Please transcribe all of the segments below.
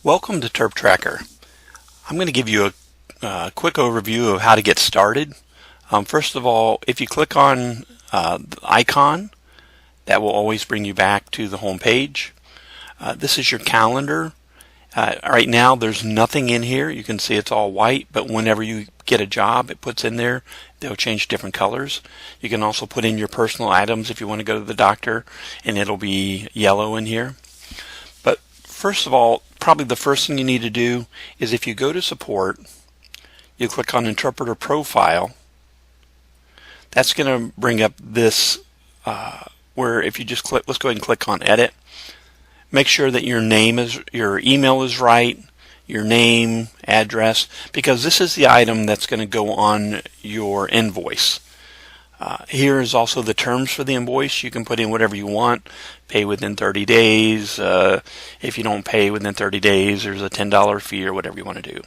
Welcome to TerpTracker. I'm going to give you a quick overview of how to get started. First of all, if you click on the icon, that will always bring you back to the home page. This is your calendar. Right now there's nothing in here. You can see it's all white, but whenever you get a job it puts in there, they'll change different colors. You can also put in your personal items if you want to go to the doctor, and it'll be yellow in here. But first of all, probably the first thing you need to do is if you go to support, you click on interpreter profile. That's going to bring up this where if you just click, let's go ahead and click on edit. Make sure that your email is right, your name, address, because this is the item that's going to go on your invoice. Here is also the terms for the invoice. You can put in whatever you want. Pay within 30 days. If you don't pay within 30 days, there's a $10 fee or whatever you want to do.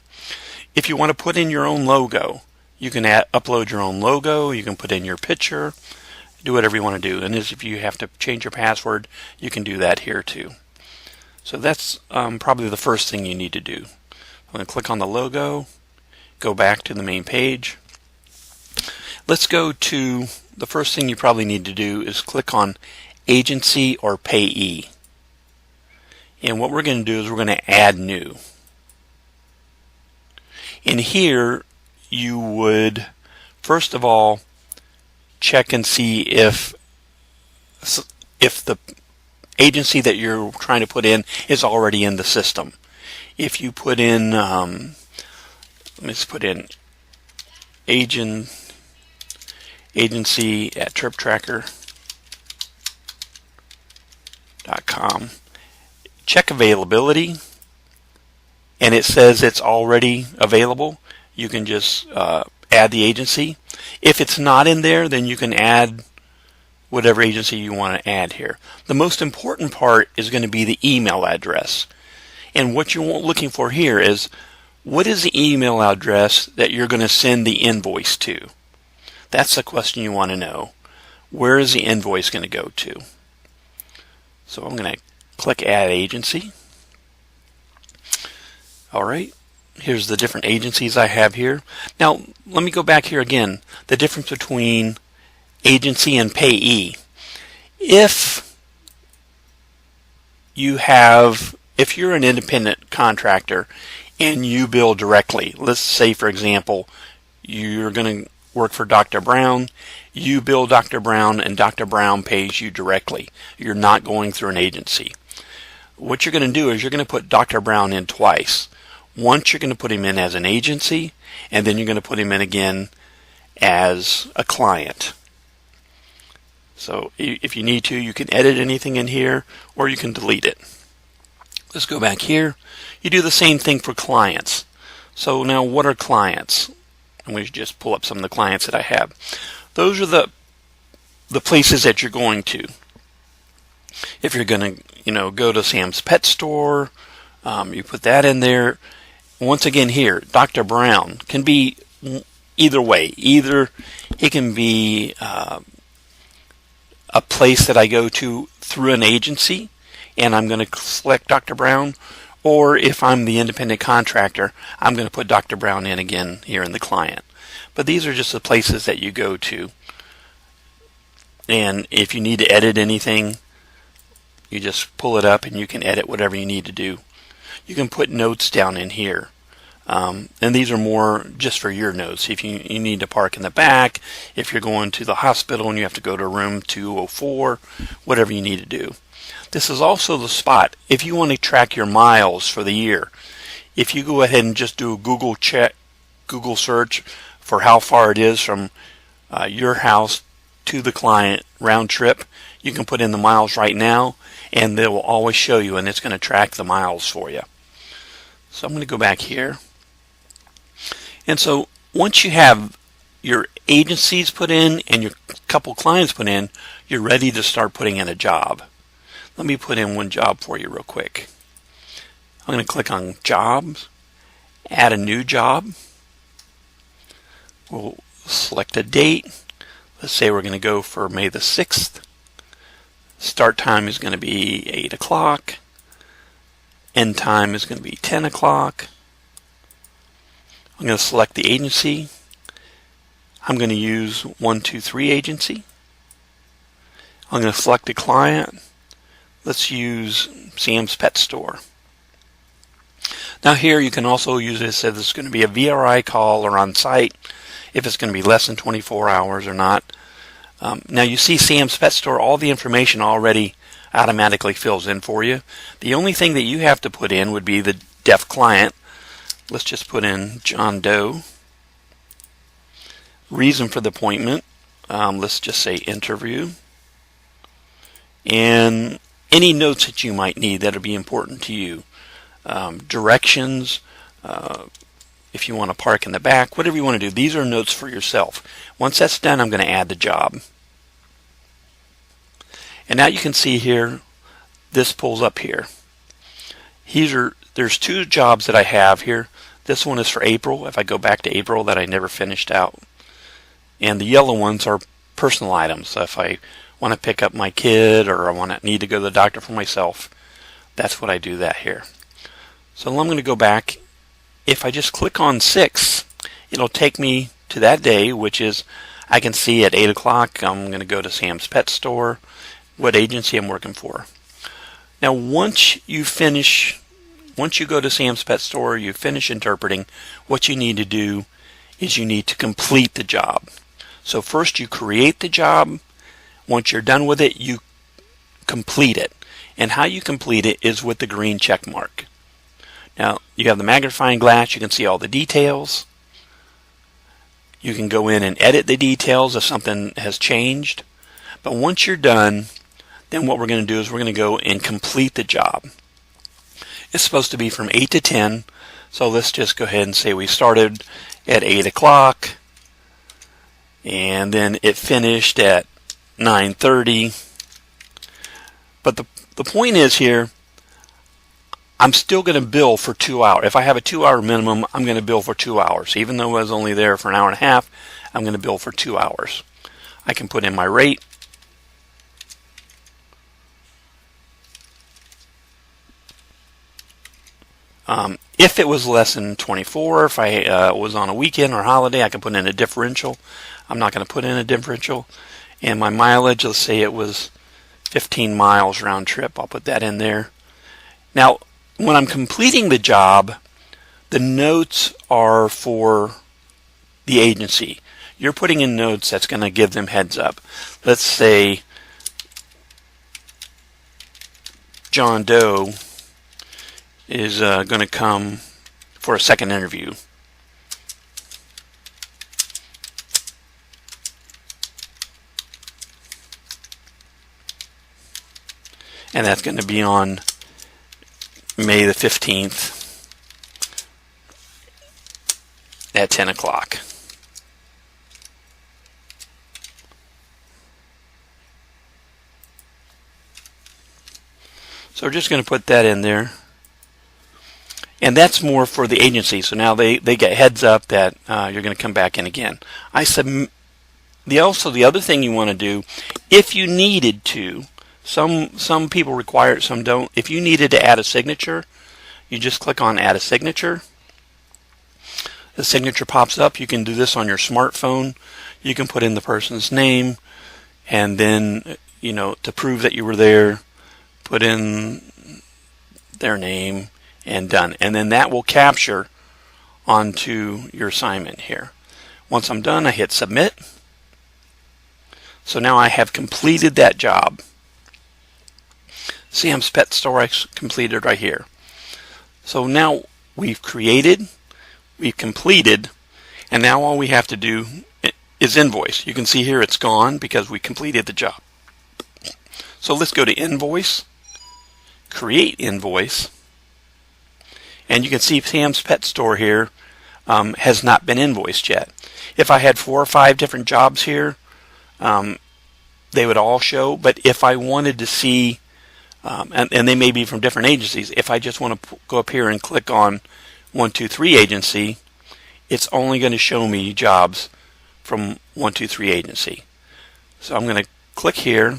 If you want to put in your own logo, you can upload your own logo. You can put in your picture. Do whatever you want to do. And if you have to change your password, you can do that here too. So that's probably the first thing you need to do. I'm going to click on the logo, go back to the main page. Let's go to the first thing you probably need to do is click on agency or payee. And what we're going to do is we're going to add new. In here you would first of all check and see if the agency that you're trying to put in is already in the system. If you put in let's put in agency at TerpTracker.com. Check availability, and it says it's already available. You can just add the agency. If it's not in there, then you can add whatever agency you want to add here. The most important part is going to be the email address. And what you're looking for here is, what is the email address that you're going to send the invoice to? That's the question you want to know. Where is the invoice going to go to? So I'm going to click Add Agency. Alright, here's the different agencies I have here. Now let me go back here again. The difference between agency and payee. If you're an independent contractor and you bill directly, let's say for example you're going to work for Dr. Brown, you bill Dr. Brown and Dr. Brown pays you directly. You're not going through an agency. What you're going to do is you're going to put Dr. Brown in twice. Once you're going to put him in as an agency, and then you're going to put him in again as a client. So if you need to, you can edit anything in here or you can delete it. Let's go back here. You do the same thing for clients. So now what are clients? I'm going to just pull up some of the clients that I have. Those are the places that you're going to. If you're going to go to Sam's Pet Store, you put that in there. Once again here, Dr. Brown can be either way. Either it can be a place that I go to through an agency and I'm going to select Dr. Brown, or if I'm the independent contractor, I'm going to put Dr. Brown in again here in the client. But these are just the places that you go to. And if you need to edit anything, you just pull it up and you can edit whatever you need to do. You can put notes down in here. And these are more just for your notes. If you need to park in the back, if you're going to the hospital and you have to go to room 204, whatever you need to do. This is also the spot if you want to track your miles for the year. If you go ahead and just do a Google search for how far it is from your house to the client round trip, you can put in the miles right now and they will always show you, and it's going to track the miles for you. So I'm going to go back here. And so once you have your agencies put in and your couple clients put in, you're ready to start putting in a job. Let me put in one job for you real quick. I'm going to click on Jobs, add a new job. We'll select a date. Let's say we're going to go for May the 6th. Start time is going to be 8 o'clock. end time is going to be 10 o'clock. I'm going to select the agency. I'm going to use 123 agency. I'm going to select a client. Let's use Sam's Pet Store. Now here you can also use this if it's going to be a VRI call or on site, if it's going to be less than 24 hours or not. Now you see Sam's Pet Store, all the information already automatically fills in for you. The only thing that you have to put in would be the deaf client. Let's just put in John Doe. Reason for the appointment, let's just say interview. And any notes that you might need that will be important to you. Directions, if you want to park in the back, whatever you want to do. These are notes for yourself. Once that's done, I'm going to add the job. And now you can see here, this pulls up here. There's two jobs that I have here. This one is for April, if I go back to April, that I never finished out. And the yellow ones are personal items. So if I want to pick up my kid or I need to go to the doctor for myself, that's what I do that here. So I'm going to go back. If I just click on 6, it'll take me to that day, which is, I can see at 8 o'clock, I'm going to go to Sam's Pet Store, what agency I'm working for. Now once you go to Sam's Pet Store, you finish interpreting, what you need to do is you need to complete the job. So first you create the job. Once you're done with it, you complete it. And how you complete it is with the green check mark. Now you have the magnifying glass, you can see all the details. You can go in and edit the details if something has changed. But once you're done, then what we're going to do is we're going to go and complete the job. It's supposed to be from 8 to 10, so let's just go ahead and say we started at 8 o'clock, and then it finished at 9:30. But the point is here, I'm still going to bill for 2 hours. If I have a 2-hour minimum, I'm going to bill for 2 hours. Even though I was only there for an hour and a half, I'm going to bill for 2 hours. I can put in my rate. If it was less than 24, if I was on a weekend or holiday, I can put in a differential. I'm not going to put in a differential. And my mileage, let's say it was 15 miles round trip. I'll put that in there. Now, when I'm completing the job, the notes are for the agency. You're putting in notes that's going to give them heads up. Let's say John Doe is going to come for a second interview. And that's going to be on May the 15th at 10 o'clock. So we're just going to put that in there. And that's more for the agency. So now they get heads up that you're going to come back in again. Also, the other thing you want to do, if you needed to, some people require it, some don't. If you needed to add a signature, you just click on Add a Signature. The signature pops up. You can do this on your smartphone. You can put in the person's name, and then, to prove that you were there, put in their name, and done. And then that will capture onto your assignment here. Once I'm done, I hit Submit. So now I have completed that job. Sam's Pet Store I completed right here. So now we've created, we've completed, and now all we have to do is invoice. You can see here it's gone because we completed the job. So let's go to Invoice, Create Invoice, and you can see Sam's Pet Store here has not been invoiced yet. If I had 4 or 5 different jobs here, they would all show, but if I wanted to see, and they may be from different agencies, if I just want to go up here and click on 123 agency, it's only going to show me jobs from 123 agency. So I'm going to click here,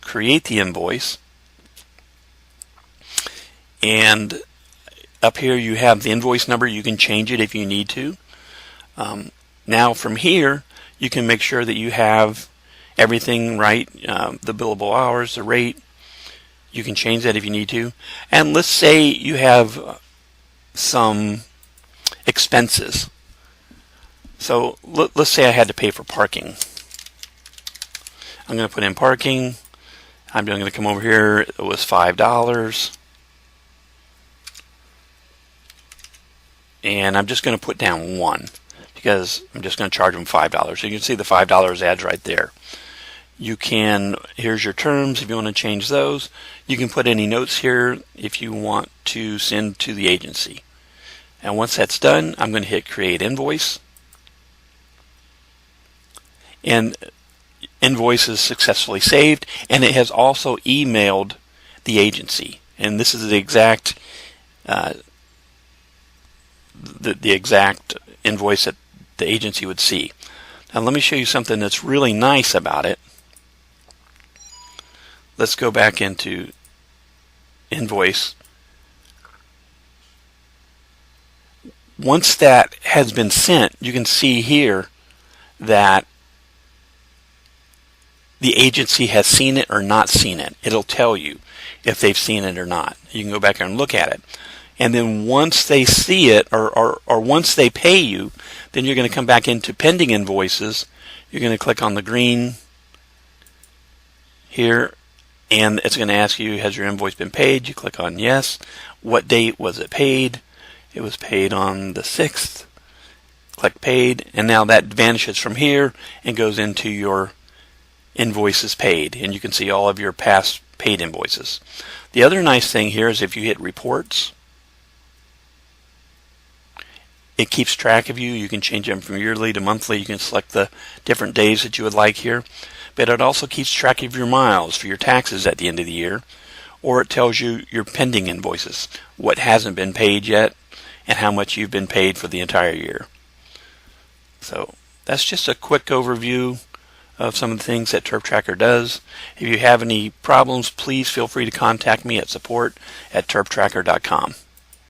create the invoice, and Up here you have the invoice number. You can change it if you need to. Now from here you can make sure that you have everything right, the billable hours, the rate. You can change that if you need to. And let's say you have some expenses. So let's say I had to pay for parking. I'm going to put in parking. I'm going to come over here. It was $5. And I'm just going to put down 1 because I'm just going to charge them $5. So you can see the $5 adds right there. You can, here's your terms if you want to change those. You can put any notes here if you want to send to the agency. And once that's done, I'm going to hit create invoice. And invoice is successfully saved, and it has also emailed the agency. And this is the exact the exact invoice that the agency would see. Now let me show you something that's really nice about it. Let's go back into invoice. Once that has been sent, you can see here that the agency has seen it or not seen it. It'll tell you if they've seen it or not. You can go back there and look at it. And then once they see it, or once they pay you, then you're going to come back into pending invoices. You're going to click on the green here, and it's going to ask you, has your invoice been paid? You click on yes. What date was it paid? It was paid on the 6th. Click paid, and now that vanishes from here and goes into your invoices paid, and you can see all of your past paid invoices. The other nice thing here is if you hit reports, it keeps track of you. You can change them from yearly to monthly. You can select the different days that you would like here. But it also keeps track of your miles for your taxes at the end of the year. Or it tells you your pending invoices, what hasn't been paid yet, and how much you've been paid for the entire year. So that's just a quick overview of some of the things that TerpTracker does. If you have any problems, please feel free to contact me at support@terptracker.com.